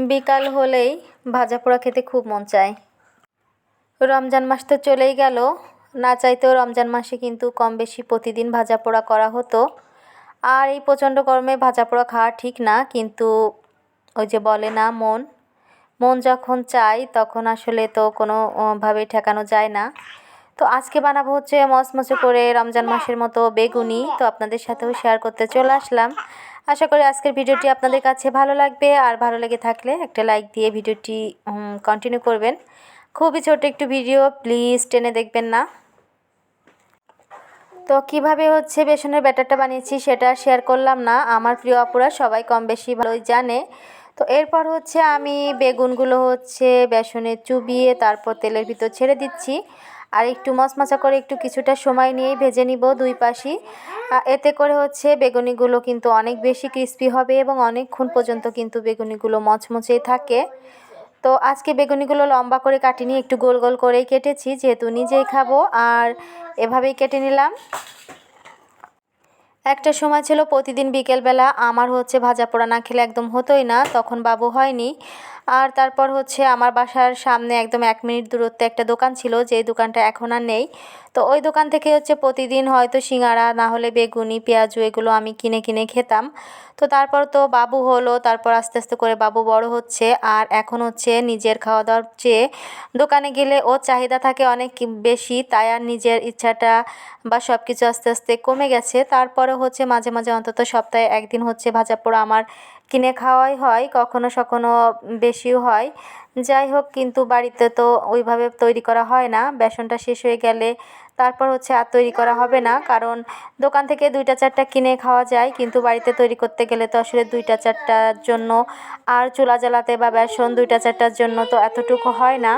বিকাল হলেই ভাজা পোড়া খেতে খুব মন চায়। রমজান মাস তো চলেই গেল, না চাইতেও রমজান মাসে কিন্তু কম বেশি প্রতিদিন ভাজা পোড়া করা হতো। আর এই প্রচণ্ড গরমে ভাজা পোড়া খাওয়া ঠিক না, কিন্তু ওই যে বলে না মন মন যখন চায় তখন আসলে তো কোনো ভাবেই ঠেকানো যায় না। তো আজকে বানাবো হচ্ছে মচমচে করে রমজান মাসের মতো বেগুনি, তো আপনাদের সাথেও শেয়ার করতে চলে আসলাম। আশা করি আজকের ভিডিওটি আপনাদের কাছে ভালো লাগবে, আর ভালো লেগে থাকলে একটা লাইক দিয়ে ভিডিওটি কন্টিনিউ করবেন। খুবই ছোট একটু ভিডিও, প্লিজ টেনে দেখবেন না। তো কিভাবে হচ্ছে বেসনের ব্যাটারটা বানিয়েছি সেটা শেয়ার করলাম না, আমার প্রিয় আপুরা সবাই কম বেশি ভালোই জানে। তো এরপর হচ্ছে আমি বেগুনগুলো হচ্ছে বেসনে চুবিয়ে তারপর তেলের ভিতর ছেড়ে দিচ্ছি, আর একটু মচমচা করে একটু কিছুটা সময় নিয়েই ভেজে নিব দুই পাশই। এতে করে হচ্ছে বেগুনিগুলো কিন্তু অনেক বেশি ক্রিস্পি হবে এবং অনেকক্ষণ পর্যন্ত কিন্তু বেগুনিগুলো মচমচেই থাকে। তো আজকে বেগুনিগুলো লম্বা করে কাটিনি, একটু গোল গোল করেই কেটেছি, যেহেতু নিজেই খাবো আর এভাবেই কেটে নিলাম। একটা সময় ছিল প্রতিদিন বিকেলবেলা আমার হচ্ছে ভাজা পোড়া না খেলে একদম হতোই না, তখন বাবু হয়নি। আর তারপর হচ্ছে আমার বাসার সামনে একদম 1 মিনিট দূরত্বে একটা দোকান ছিল, যেই দোকানটা এখন আর নেই। তো ওই দোকান থেকে হচ্ছে প্রতিদিন হয়তো সিঙ্গাড়া না হলে বেগুনি পেঁয়াজু এগুলো আমি কিনে কিনে খেতাম। তো তারপর তো বাবু হলো, তারপর আস্তে আস্তে করে বাবু বড় হচ্ছে, আর এখন হচ্ছে নিজের খাওয়া দাওয়ার চেয়ে দোকানে গেলে ওর চাহিদা থাকে অনেক বেশি, তাই আর নিজের ইচ্ছাটা বা সব কিছু আস্তে আস্তে কমে গেছে। তারপরে হচ্ছে মাঝে মাঝে অন্তত সপ্তাহে একদিন হচ্ছে ভাজা পোড়া আমার কিনে খাওয়াই হয়, কখনো সখনো বেশিও হয়। যাই হোক, কিন্তু বাড়িতে তো ওইভাবে তৈরি করা হয় না, বেসনটা শেষ হয়ে গেলে তারপর হচ্ছে আর তৈরি করা হবে না, কারণ দোকান থেকে 2টা 4টা কিনে খাওয়া যায়, কিন্তু বাড়িতে তৈরি করতে গেলে তো আসলে 2টা 4টার জন্য আর চুলা জ্বালাতে বা বেসন 2টা 4টার জন্য তো এতটুকু হয় না।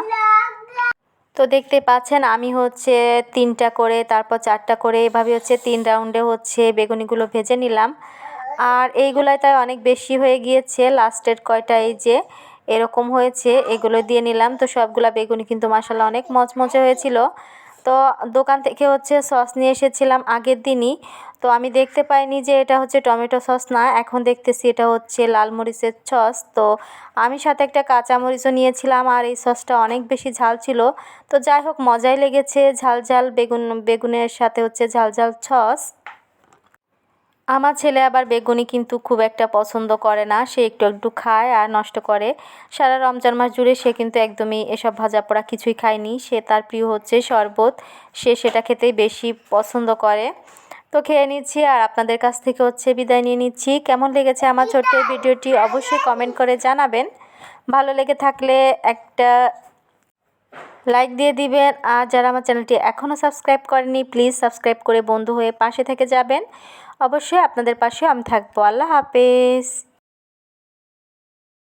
তো দেখতে পাচ্ছেন আমি হচ্ছে 3টা করে তারপর 4টা করে এভাবে হচ্ছে 3 রাউন্ডে হচ্ছে বেগুনিগুলো ভেজে নিলাম। আর এইগুলাই তাই অনেক বেশি হয়ে গিয়েছে, লাস্টের কয়টা এই যে এরকম হয়েছে, এগুলো দিয়ে নিলাম। তো সবগুলা বেগুনি কিন্তু মাশাআল্লাহ অনেক মচমচে হয়েছিল। তো দোকান থেকে হচ্ছে সস নিয়ে এসেছিলাম আগের দিনই, তো আমি দেখতে পাইনি যে এটা হচ্ছে টমেটো সস না, এখন দেখতেছি এটা হচ্ছে লাল মরিচের সস। তো আমি সাথে একটা কাঁচামরিচও নিয়েছিলাম, আর এই সসটা অনেক বেশি ঝাল ছিল। তো যাই হোক, মজাই লেগেছে, ঝাল ঝাল বেগুনের সাথে হচ্ছে ঝাল ঝাল সস। আমার ছেলে আবার বেগুনি কিন্তু খুব একটা পছন্দ করে না, সে একটু একটু খায় আর নষ্ট করে। সারা রমজান মাস জুড়ে সে কিন্তু একদমই এসব ভাজা পোড়া কিছুই খায়নি, সে তার প্রিয় হচ্ছে শরবত, সে সেটা খেতেই বেশি পছন্দ করে। তো খেয়ে নিচ্ছি আর আপনাদের কাছ থেকে হচ্ছে বিদায় নিয়ে নিচ্ছি। কেমন লেগেছে আমার ছোট্ট ভিডিওটি অবশ্যই কমেন্ট করে জানাবেন। ভালো লেগে থাকলে একটা লাইক দিয়ে দিবেন, আর যারা আমার চ্যানেলটি এখনও সাবস্ক্রাইব করেনি প্লিজ সাবস্ক্রাইব করে বন্ধু হয়ে পাশে থেকে যাবেন। অবশ্যই আপনাদের পাশে আমি থাকবো। আল্লাহ হাফেজ।